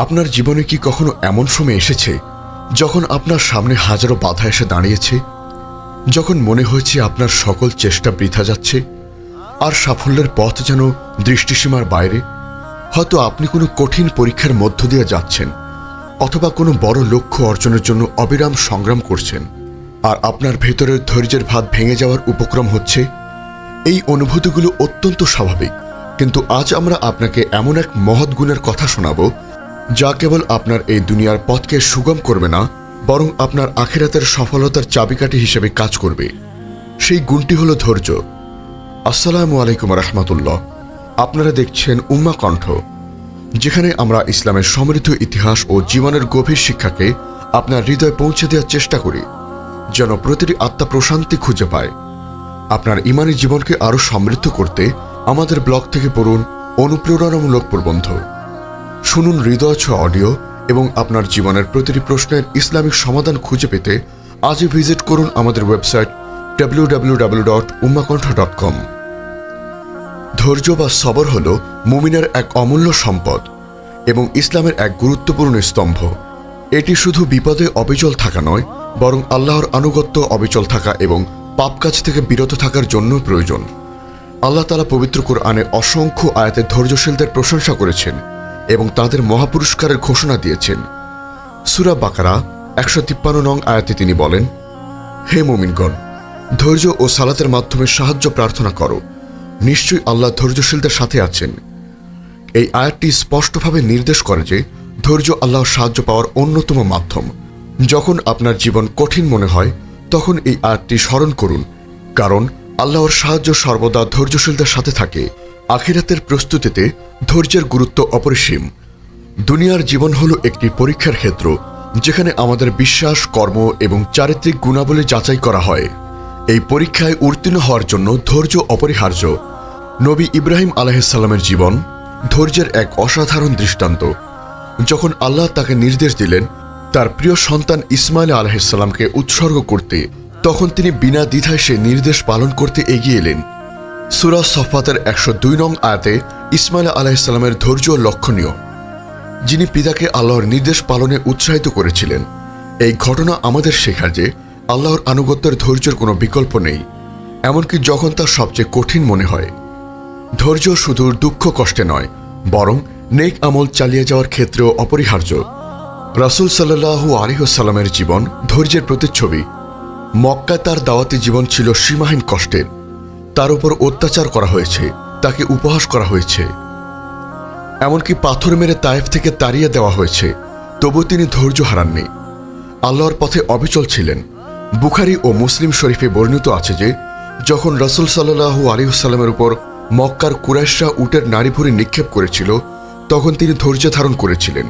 আপনার জীবনে কি কখনো এমন সময় এসেছে যখন আপনার সামনে হাজারো বাধা এসে দাঁড়িয়েছে, যখন মনে হয়েছে আপনার সকল চেষ্টা বৃথা যাচ্ছে আর সাফল্যের পথ যেন দৃষ্টিসীমার বাইরে? হয়তো আপনি কোনো কঠিন পরীক্ষার মধ্য দিয়ে যাচ্ছেন, অথবা কোনো বড় লক্ষ্য অর্জনের জন্য অবিরাম সংগ্রাম করছেন, আর আপনার ভেতরের ধৈর্যের ভাত ভেঙে যাওয়ার উপক্রম হচ্ছে। এই অনুভূতিগুলো অত্যন্ত স্বাভাবিক, কিন্তু আজ আমরা আপনাকে এমন এক মহৎ গুণের কথা শোনাব যা কেবল আপনার এই দুনিয়ার পথকে সুগম করবে না, বরং আপনার আখিরাতের সফলতার চাবিকাঠি হিসেবে কাজ করবে। সেই গুণটি হলো ধৈর্য। আসসালামু আলাইকুম রহমতুল্লাহ। আপনারা দেখছেন উম্মা কণ্ঠ, যেখানে আমরা ইসলামের সমৃদ্ধ ইতিহাস ও জীবনের গভীর শিক্ষাকে আপনার হৃদয়ে পৌঁছে দেওয়ার চেষ্টা করি, যেন প্রতিটি আত্মা প্রশান্তি খুঁজে পায়। আপনার ইমানি জীবনকে আরও সমৃদ্ধ করতে আমাদের ব্লগ থেকে পড়ুন অনুপ্রেরণামূলক প্রবন্ধ, শুনুন হৃদয় ছোঁয়া অডিও এবং আপনার জীবনের প্রতিটি প্রশ্নের ইসলামিক সমাধান খুঁজে পেতে আজই ভিজিট করুন আমাদের ওয়েবসাইট www.ummakantha.com। ধৈর্য বা সবর হল মুমিনের এক অমূল্য সম্পদ এবং ইসলামের এক গুরুত্বপূর্ণ স্তম্ভ। এটি শুধু বিপদে অবিচল থাকা নয়, বরং আল্লাহর আনুগত্য অবিচল থাকা এবং পাপ কাজ থেকে বিরত থাকার জন্য প্রয়োজন। আল্লাহ তাআলা পবিত্র কোরআনে অসংখ্য আয়াতে ধৈর্যশীলদের প্রশংসা করেছেন এবং তাদের মহাপুরস্কারের ঘোষণা দিয়েছেন। সূরা বাকারা 153 নং আয়াতে তিনি বলেন, হে মুমিনগণ, ধৈর্য ও সালাতের মাধ্যমে সাহায্য প্রার্থনা করো, নিশ্চয়ই আল্লাহ ধৈর্যশীলদের সাথে আছেন। এই আয়াতটি স্পষ্টভাবে নির্দেশ করে যে ধৈর্য আল্লাহর সাহায্য পাওয়ার অন্যতম মাধ্যম। যখন আপনার জীবন কঠিন মনে হয়, তখন এই আয়াতটি স্মরণ করুন, কারণ আল্লাহর সাহায্য সর্বদা ধৈর্যশীলদের সাথে থাকে। আখিরাতের প্রস্তুতিতে ধৈর্যের গুরুত্ব অপরিসীম। দুনিয়ার জীবন হলো একটি পরীক্ষার ক্ষেত্র, যেখানে আমাদের বিশ্বাস, কর্ম এবং চারিত্রিক গুণাবলী যাচাই করা হয়। এই পরীক্ষায় উত্তীর্ণ হওয়ার জন্য ধৈর্য অপরিহার্য। নবী ইব্রাহিম আলাইহিসসালামের জীবন ধৈর্যের এক অসাধারণ দৃষ্টান্ত। যখন আল্লাহ তাকে নির্দেশ দিলেন তার প্রিয় সন্তান ইসমাইল আলাইহিসসালামকে উৎসর্গ করতে, তখন তিনি বিনা দ্বিধায় সে নির্দেশ পালন করতে এগিয়ে এলেন। সূরা সফফাতের 102 নং আয়াতে ইসমাইল আলাইহিসসালামের ধৈর্য লক্ষণীয়, যিনি পিতাকে আল্লাহর নির্দেশ পালনে উৎসাহিত করেছিলেন। এই ঘটনা আমাদের শেখায় যে আল্লাহর আনুগত্যের ধৈর্যের কোনো বিকল্প নেই, এমনকি যখন তা সবচেয়ে কঠিন মনে হয়। ধৈর্য শুধু দুঃখ কষ্টে নয়, বরং নেক আমল চালিয়ে যাওয়ার ক্ষেত্রেও অপরিহার্য। রাসূল সাল্লাল্লাহু আলাইহি ওয়াসাল্লামের জীবন ধৈর্যের প্রতিচ্ছবি। মক্কায় তার দাওয়াতি জীবন ছিল সীমাহীন কষ্টের। তার উপর অত্যাচার করা হয়েছে, তাকে উপহাস করা হয়েছে, এমনকি পাথর মেরে তায়েফ থেকে তাড়িয়ে দেওয়া হয়েছে, তবু তিনি ধৈর্য হারাননি। আল্লাহর পথে অবিচল ছিলেন। বুখারী ও মুসলিম শরীফে বর্ণিত আছে যে যখন রাসূল সাল্লাল্লাহু আলাইহি ওয়াসাল্লামের উপর মক্কার কুরাইশরা উটের নাড়িভুড়ি নিক্ষেপ করেছিল, তখন তিনি ধৈর্য ধারণ করেছিলেন।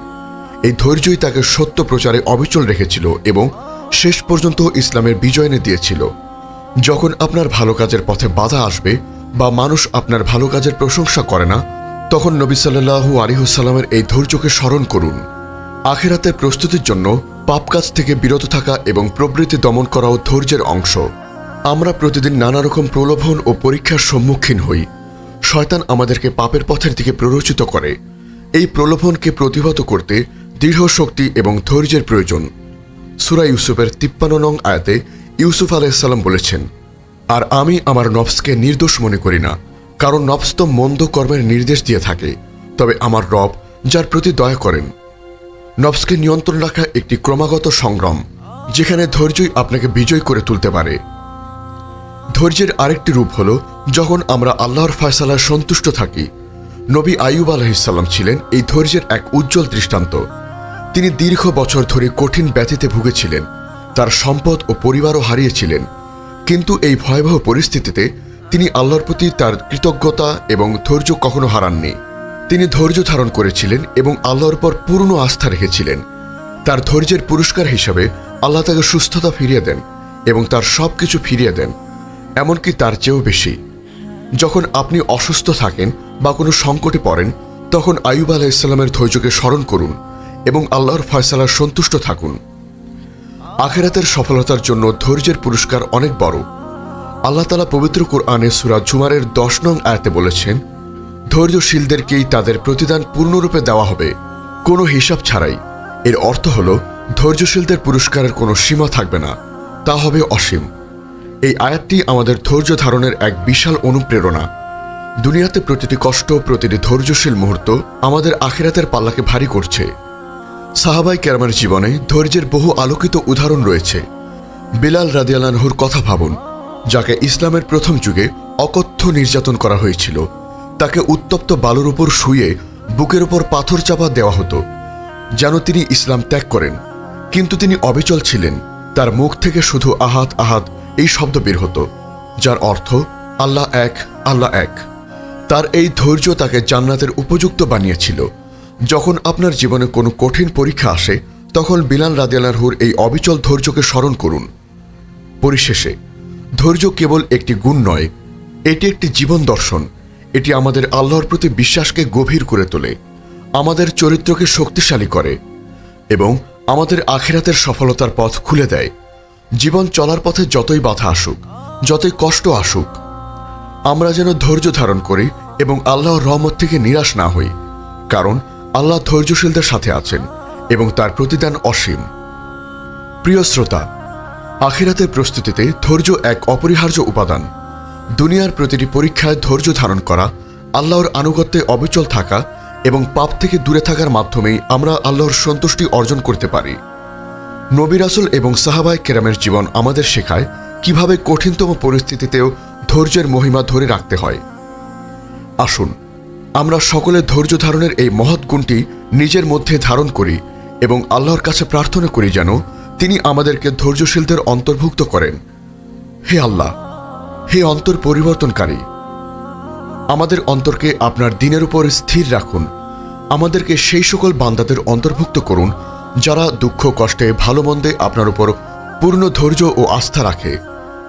এই ধৈর্যই তাকে সত্য প্রচারে অবিচল রেখেছিল এবং শেষ পর্যন্ত ইসলামের বিজয় এনে দিয়েছিল। যখন আপনার ভালো কাজের পথে বাধা আসবে বা মানুষ আপনার ভালো কাজের প্রশংসা করে না, তখন নবী সাল্লাল্লাহু আলাইহি ওয়াসাল্লামের এই ধৈর্যকে স্মরণ করুন। আখিরাতের প্রস্তুতির জন্য পাপ কাজ থেকে বিরত থাকা এবং প্রবৃত্তি দমন করাও ধৈর্যের অংশ। আমরা প্রতিদিন নানা রকম প্রলোভন ও পরীক্ষার সম্মুখীন হই। শয়তান আমাদেরকে পাপের পথের দিকে প্ররোচিত করে। এই প্রলোভনকে প্রতিহত করতে দৃঢ় শক্তি এবং ধৈর্যের প্রয়োজন। সূরা ইউসুফের 53 নং আয়াতে ইউসুফ আলাইহিসসালাম বলেছেন, আর আমি আমার নফসকে নির্দোষ মনে করি না, কারণ নফস তো মন্দ কর্মের নির্দেশ দিয়ে থাকে, তবে আমার রব যার প্রতি দয়া করেন। নফসকে নিয়ন্ত্রণ রাখা একটি ক্রমাগত সংগ্রাম, যেখানে ধৈর্যই আপনাকে বিজয় করে তুলতে পারে। ধৈর্যের আরেকটি রূপ হল যখন আমরা আল্লাহর ফয়সালায় সন্তুষ্ট থাকি। নবী আইয়ুব আলাইহিসসালাম ছিলেন এই ধৈর্যের এক উজ্জ্বল দৃষ্টান্ত। তিনি দীর্ঘ বছর ধরে কঠিন ব্যাধিতে ভুগেছিলেন, তার সম্পদ ও পরিবারও হারিয়েছিলেন, কিন্তু এই ভয়াবহ পরিস্থিতিতে তিনি আল্লাহর প্রতি তার কৃতজ্ঞতা এবং ধৈর্য কখনো হারাননি। তিনি ধৈর্য ধারণ করেছিলেন এবং আল্লাহর উপর পূর্ণ আস্থা রেখেছিলেন। তার ধৈর্যের পুরস্কার হিসাবে আল্লাহ তাকে সুস্থতা ফিরিয়ে দেন এবং তার সবকিছু ফিরিয়ে দেন, এমনকি তার চেয়েও বেশি। যখন আপনি অসুস্থ থাকেন বা কোনো সংকটে পড়েন, তখন আইয়ুব আলাইহিসসালামের ধৈর্যকে স্মরণ করুন এবং আল্লাহর ফয়সালায় সন্তুষ্ট থাকুন। আখিরাতের সফলতার জন্য ধৈর্যের পুরস্কার অনেক বড়। আল্লাহ তাআলা পবিত্র কোরআনে সূরা জুমারের 10 নং আয়াতে বলেছেন, ধৈর্যশীলদেরকেই তাদের প্রতিদান পূর্ণরূপে দেওয়া হবে, কোনো হিসাব ছাড়াই। এর অর্থ হল ধৈর্যশীলদের পুরস্কারের কোনো সীমা থাকবে না, তা হবে অসীম। এই আয়াতটি আমাদের ধৈর্য ধারণের এক বিশাল অনুপ্রেরণা। দুনিয়াতে প্রতিটি কষ্ট, প্রতিটি ধৈর্যশীল মুহূর্ত আমাদের আখিরাতের পাল্লাকে ভারী করছে। সাহাবায়ে কেরামের জীবনে ধৈর্যের বহু আলোকিত উদাহরণ রয়েছে। বিলাল রাদিয়াল্লাহু আনহুর কথা ভাবুন, যাকে ইসলামের প্রথম যুগে অকথ্য নির্যাতন করা হয়েছিল। তাকে উত্তপ্ত বালুর উপর শুয়ে বুকের উপর পাথর চাপা দেওয়া হতো যেন তিনি ইসলাম ত্যাগ করেন, কিন্তু তিনি অবিচল ছিলেন। তার মুখ থেকে শুধু আহাদ আহাদ এই শব্দ বের হতো, যার অর্থ আল্লাহ এক, আল্লাহ এক। তার এই ধৈর্য তাকে জান্নাতের উপযুক্ত বানিয়েছিল। যখন আপনার জীবনে কোনো কঠিন পরীক্ষা আসে, তখন বিলাল রাদিয়াল্লাহু আনহুর এই অবিচল ধৈর্যকে স্মরণ করুন। পরিশেষে ধৈর্য কেবল একটি গুণ নয়, এটি একটি জীবন দর্শন। এটি আমাদের আল্লাহর প্রতি বিশ্বাসকে গভীর করে তোলে, আমাদের চরিত্রকে শক্তিশালী করে এবং আমাদের আখিরাতের সফলতার পথ খুলে দেয়। জীবন চলার পথে যতই বাধা আসুক, যতই কষ্ট আসুক, আমরা যেন ধৈর্য ধারণ করি এবং আল্লাহর রহমত থেকে নিরাশ না হই, কারণ আল্লাহ ধৈর্যশীলদের সাথে আছেন এবং তার প্রতিদান অসীম। প্রিয় শ্রোতা, আখিরাতের প্রস্তুতিতে ধৈর্য এক অপরিহার্য উপাদান। দুনিয়ার প্রতিটি পরীক্ষায় ধৈর্য ধারণ করা, আল্লাহর আনুগত্যে অবিচল থাকা এবং পাপ থেকে দূরে থাকার মাধ্যমেই আমরা আল্লাহর সন্তুষ্টি অর্জন করতে পারি। নবী রাসূল এবং সাহাবায়ে কেরামের জীবন আমাদের শেখায় কিভাবে কঠিনতম পরিস্থিতিতেও ধৈর্যের মহিমা ধরে রাখতে হয়। আসুন আমরা সকলে ধৈর্য ধারণের এই মহৎ গুণটি নিজের মধ্যে ধারণ করি এবং আল্লাহর কাছে প্রার্থনা করি যেন তিনি আমাদেরকে ধৈর্যশীলদের অন্তর্ভুক্ত করেন। হে আল্লাহ, হে অন্তর পরিবর্তনকারী, আমাদের অন্তরকে আপনার দ্বীনের উপর স্থির রাখুন। আমাদেরকে সেই সকল বান্দাদের অন্তর্ভুক্ত করুন যারা দুঃখ কষ্টে ভালো মন্দে আপনার উপর পূর্ণ ধৈর্য ও আস্থা রাখে।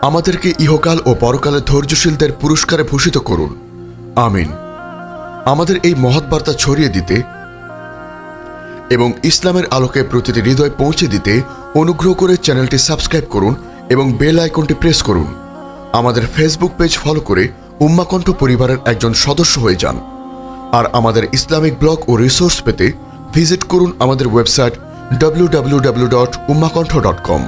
আমাদেরকে ইহকাল ও পরকালে ধৈর্যশীলদের পুরস্কারে ভূষিত করুন। আমিন। আমাদের এই মহৎ বার্তা ছড়িয়ে দিতে এবং ইসলামের আলোকে প্রতিটি হৃদয় পৌঁছে দিতে অনুগ্রহ করে চ্যানেলটি সাবস্ক্রাইব করুন এবং বেল আইকনটি প্রেস করুন। আমাদের ফেসবুক পেজ ফলো করে উম্মাহ কণ্ঠ পরিবারের একজন সদস্য হয়ে যান। আর আমাদের ইসলামিক ব্লগ ও রিসোর্স পেতে ভিজিট করুন আমাদের ওয়েবসাইট www.ummahkontho.com।